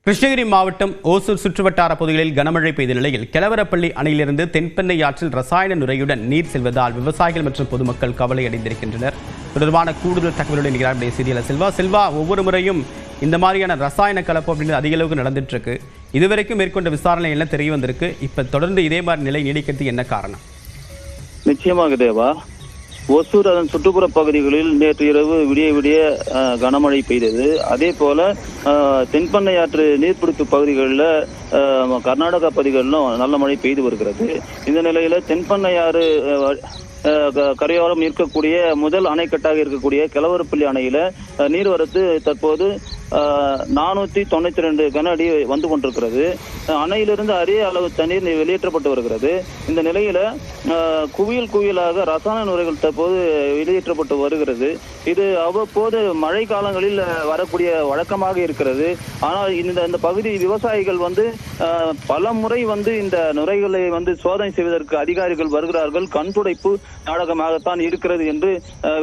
கிருஷ்ணகிரி மாவட்டம் ஓசூர் சுற்றுவட்டார பகுதிகளில் கனமழை பெய்த நிலையில் கெலவரப்பள்ளி அணையிலிருந்து தென்பெண்ணை ஆற்றில் ரசாயன நுரையுடன் நீர் செல்வதால் விவசாயிகள் மற்றும் பொதுமக்கள் கவலை அடைந்திருக்கின்றனர். தொடர்பான கூடுதல் தகவலுடன் நிகழ்ச்சியை செய்தியாளர் செல்வா ஒவ்வொரு முறையும் இந்த மாதிரியான ரசாயன கலப்பு அப்படின்னு அதிக அளவுக்கு நடந்துட்டு இருக்கு. இதுவரைக்கும் மேற்கொண்ட விசாரணை என்ன தெரிய வந்திருக்கு? இப்ப தொடர்ந்து இதே மாதிரி நிலை நீடிக்கிறதுக்கு என்ன காரணம்? நிச்சயமாக தேவா, ஒசூர் அதன் சுற்றுப்புற பகுதிகளில் நேற்று இரவு விடிய கனமழை பெய்தது. அதே போல தென்பெண்ணை ஆற்று நீர்பிடிப்பு பகுதிகளில் கர்நாடகா பகுதிகளிலும் நல்ல மழை பெய்து வருகிறது. இந்த நிலையில தென்பெண்ணை ஆறு கரையோரம் இருக்கக்கூடிய முதல் அணைக்கட்டாக இருக்கக்கூடிய கெலவரப்பள்ளி அணையில நீர்வரத்து தற்போது 492 கன அடி வந்து கொண்டிருக்கிறது. அணையிலிருந்து அரிய அளவு தண்ணீர் வெளியேற்றப்பட்டு வருகிறது. இந்த நிலையில குவியலாக ரசாயன நுரைகள் தற்போது வெளியேற்றப்பட்டு வருகிறது. இது அவ்வப்போது மழை காலங்களில் வரக்கூடிய வழக்கமாக இருக்கிறது. ஆனால் இந்த பகுதி விவசாயிகள் பல முறை இந்த நுரைகளை சோதனை செய்வதற்கு அதிகாரிகள் வருகிறார்கள். கண்துடைப்பு நாடகமாகத்தான் இருக்கிறது என்று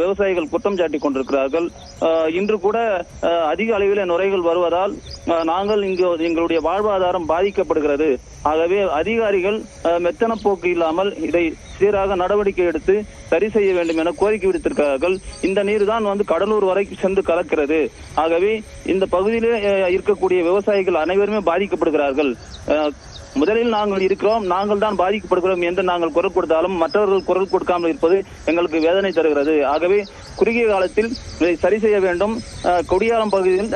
விவசாயிகள் குற்றம் சாட்டி கொண்டிருக்கிறார்கள். இன்று கூட அதிக அளவில் நுரைகள் வருவதால் நாங்கள் எங்களுடைய வாழ்வாதாரம் பாதிக்கப்படுகிறது. ஆகவே அதிகாரிகள் மெத்தன போக்கு இல்லாமல் இதை சீராக நடவடிக்கை எடுத்து சரி செய்ய வேண்டும் என கோரிக்கை விடுத்திருக்கிறார்கள். இந்த நீர் தான் கடலூர் வரைக்கும் சென்று கலக்கிறது. ஆகவே இந்த பகுதியிலே இருக்கக்கூடிய விவசாயிகள் அனைவருமே பாதிக்கப்படுகிறார்கள். முதலில் நாங்கள் இருக்கிறோம், நாங்கள் தான் பாதிக்கப்படுகிறோம் என்று நாங்கள் குரல் கொடுத்தாலும் மற்றவர்கள் குரல் கொடுக்காமல் இருப்பது எங்களுக்கு வேதனை தருகிறது. ஆகவே குறுகிய காலத்தில் இதை சரி செய்ய வேண்டும். கொடியாரம் பகுதியில்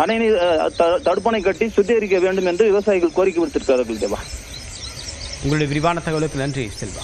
அணை நீர் தடுப்பணை கட்டி சுத்திகரிக்க வேண்டும் என்று விவசாயிகள் கோரிக்கை விடுத்திருக்கிறார்கள். தேவா, உங்களுடைய விரிவான தகவலுக்கு நன்றி செல்வா.